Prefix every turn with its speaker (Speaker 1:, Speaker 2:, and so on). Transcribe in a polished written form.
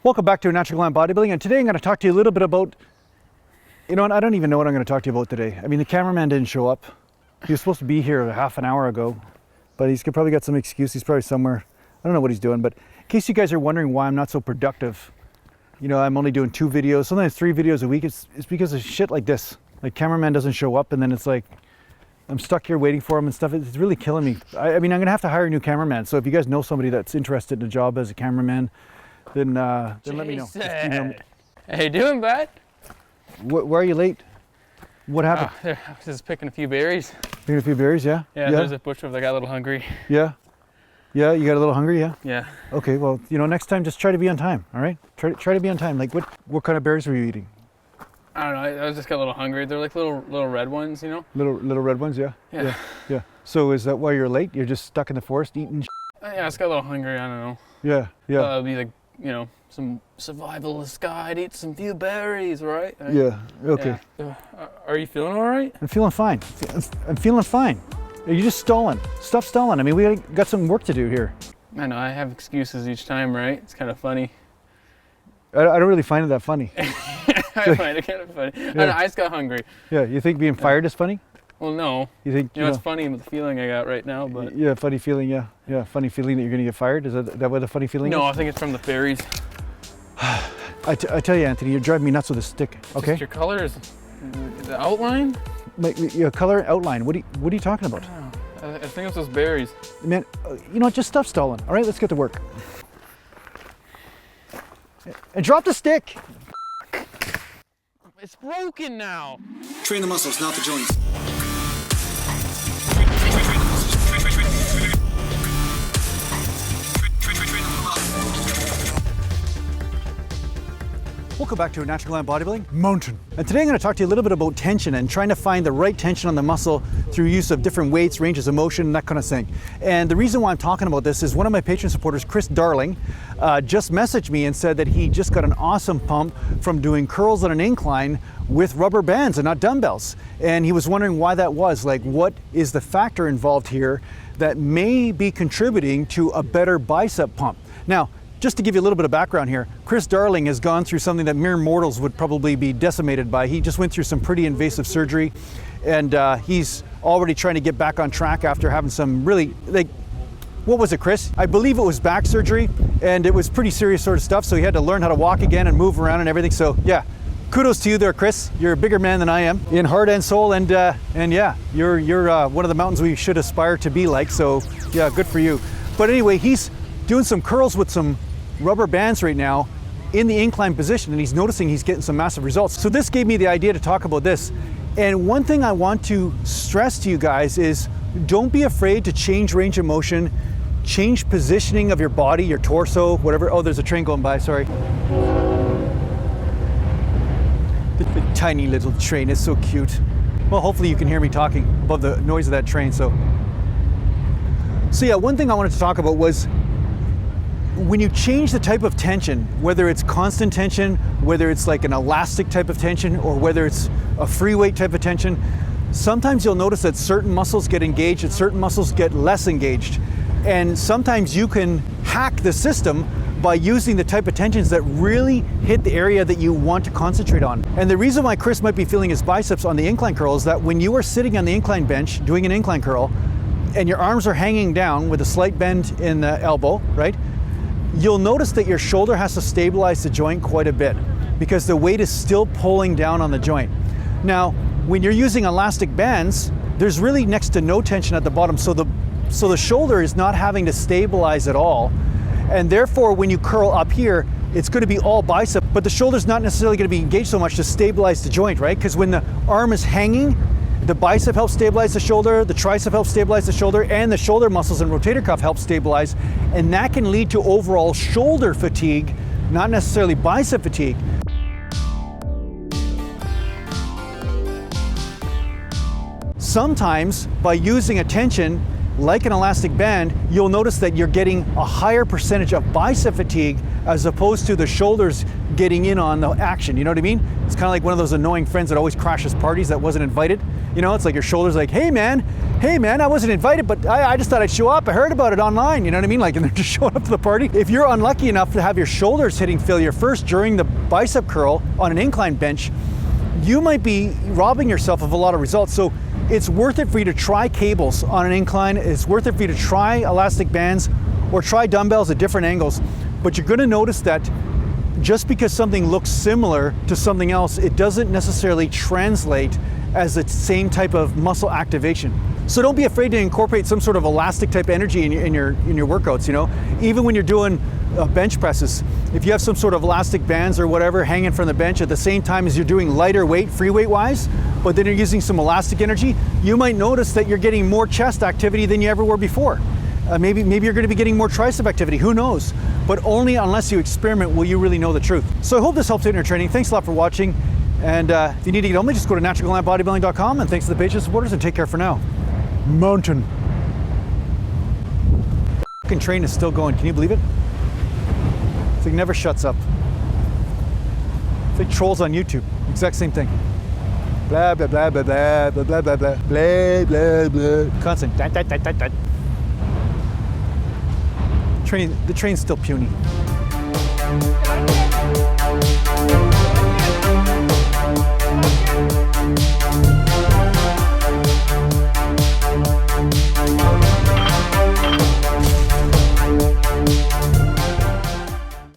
Speaker 1: Welcome back to Natural Gallant Bodybuilding, and today I'm going to talk to you a little bit about, you know, and I don't even know what I'm going to talk to you about today. I mean, the cameraman didn't show up. He was supposed to be here half an hour ago, but he's probably got some excuse. He's probably somewhere. I don't know what he's doing, but in case you guys are wondering why I'm not so productive, you know, I'm only doing 2 videos, sometimes 3 videos a week. It's because of shit like this. Like, cameraman doesn't show up, and then it's like, I'm stuck here waiting for him and stuff. It's really killing me. I mean, I'm going to have to hire a new cameraman. So if you guys know somebody that's interested in a job as a cameraman, then let me know. Just email me.
Speaker 2: How you doing, bud?
Speaker 1: Why are you late? What happened?
Speaker 2: I was just picking a few berries.
Speaker 1: Picking a few berries, yeah?
Speaker 2: Yeah, there's a bush over there. I got a little hungry.
Speaker 1: Yeah? Yeah, you got a little hungry, yeah?
Speaker 2: Yeah.
Speaker 1: Okay, well, you know, next time just try to be on time, all right? Try to be on time. Like, what kind of berries were you eating?
Speaker 2: I don't know. I was just got a little hungry. They're like little red ones, you know?
Speaker 1: Little red ones, yeah?
Speaker 2: Yeah.
Speaker 1: Yeah. So is that why you're late? You're just stuck in the forest eating
Speaker 2: Yeah, I just got a little hungry. I don't know.
Speaker 1: Yeah.
Speaker 2: It'll be like, you know, some survivalist guy. I'd eat some few berries, right?
Speaker 1: Yeah, okay.
Speaker 2: Yeah. Are you feeling all right?
Speaker 1: I'm feeling fine. I'm feeling fine. You're just stalling. Stop stalling. I mean, we got some work to do here.
Speaker 2: I know. I have excuses each time, right? It's kind of funny.
Speaker 1: I don't really find it that funny.
Speaker 2: I find it kind of funny.
Speaker 1: Yeah.
Speaker 2: I know, I just got hungry.
Speaker 1: Yeah, you think being fired is funny?
Speaker 2: Well, no.
Speaker 1: You think
Speaker 2: You know, it's funny with the feeling I got right now, but...
Speaker 1: Yeah, funny feeling, yeah. Yeah, funny feeling that you're going to get fired? Is that what the funny feeling is?
Speaker 2: No, I think it's from the berries.
Speaker 1: I tell you, Anthony, you're driving me nuts with a stick, okay?
Speaker 2: Just your color is the outline?
Speaker 1: Like, your color outline, what are you talking about?
Speaker 2: I think it's those berries.
Speaker 1: Man, you know what, just stop stalling, all right? Let's get to work. And drop the stick!
Speaker 2: It's broken now.
Speaker 3: Train the muscles, not the joints.
Speaker 1: Welcome back to Natural Gallant Bodybuilding Mountain. And today I'm going to talk to you a little bit about tension and trying to find the right tension on the muscle through use of different weights, ranges of motion, that kind of thing. And the reason why I'm talking about this is one of my Patreon supporters, Chris Darling, just messaged me and said that he just got an awesome pump from doing curls on an incline with rubber bands and not dumbbells. And he was wondering why that was. Like, what is the factor involved here that may be contributing to a better bicep pump? Now, just to give you a little bit of background here, Chris Darling has gone through something that mere mortals would probably be decimated by. He just went through some pretty invasive surgery, and he's already trying to get back on track after having some really, like, what was it, Chris? I believe it was back surgery, and it was pretty serious sort of stuff, so he had to learn how to walk again and move around and everything. So yeah, kudos to you there, Chris. You're a bigger man than I am in heart and soul, and yeah, you're one of the mountains we should aspire to be like, so yeah, good for you. But anyway, he's doing some curls with some rubber bands right now in the incline position, and he's noticing he's getting some massive results. So this gave me the idea to talk about this. And one thing I want to stress to you guys is don't be afraid to change range of motion, change positioning of your body, your torso, whatever. Oh, there's a train going by, sorry. The tiny little train is so cute. Well, hopefully you can hear me talking above the noise of that train. So yeah, one thing I wanted to talk about was when you change the type of tension, whether it's constant tension, whether it's like an elastic type of tension, or whether it's a free weight type of tension, sometimes you'll notice that certain muscles get engaged and certain muscles get less engaged. And sometimes you can hack the system by using the type of tensions that really hit the area that you want to concentrate on. And the reason why Chris might be feeling his biceps on the incline curl is that when you are sitting on the incline bench doing an incline curl and your arms are hanging down with a slight bend in the elbow, right? You'll notice that your shoulder has to stabilize the joint quite a bit because the weight is still pulling down on the joint. Now, when you're using elastic bands, there's really next to no tension at the bottom, so the shoulder is not having to stabilize at all. And therefore, when you curl up here, it's going to be all bicep, but the shoulder's not necessarily going to be engaged so much to stabilize the joint, right? Because when the arm is hanging, the bicep helps stabilize the shoulder, the tricep helps stabilize the shoulder, and the shoulder muscles and rotator cuff help stabilize, and that can lead to overall shoulder fatigue, not necessarily bicep fatigue. Sometimes, by using a tension like an elastic band, you'll notice that you're getting a higher percentage of bicep fatigue as opposed to the shoulders getting in on the action, you know what I mean? It's kind of like one of those annoying friends that always crashes parties that wasn't invited. You know, it's like your shoulders like, hey man, I wasn't invited, but I just thought I'd show up. I heard about it online, you know what I mean? Like, and they're just showing up to the party. If you're unlucky enough to have your shoulders hitting failure first during the bicep curl on an incline bench, you might be robbing yourself of a lot of results. So it's worth it for you to try cables on an incline. It's worth it for you to try elastic bands or try dumbbells at different angles. But you're gonna notice that just because something looks similar to something else, it doesn't necessarily translate as the same type of muscle activation. So don't be afraid to incorporate some sort of elastic type energy in your workouts, you know? Even when you're doing bench presses, if you have some sort of elastic bands or whatever hanging from the bench at the same time as you're doing lighter weight, free weight wise, but then you're using some elastic energy, you might notice that you're getting more chest activity than you ever were before. Maybe you're gonna be getting more tricep activity, who knows? But only unless you experiment will you really know the truth. So I hope this helps you in your training. Thanks a lot for watching. And if you need to get only, just go to naturalgallantbodybuilding.com, and thanks to the Patreon supporters, and take care for now. Mountain. Fucking train is still going, can you believe it? It's like never shuts up. It's like trolls on YouTube, exact same thing. Blah, blah, blah, blah, blah, blah, blah, blah, blah, blah, blah, blah. Constant. The train's still puny.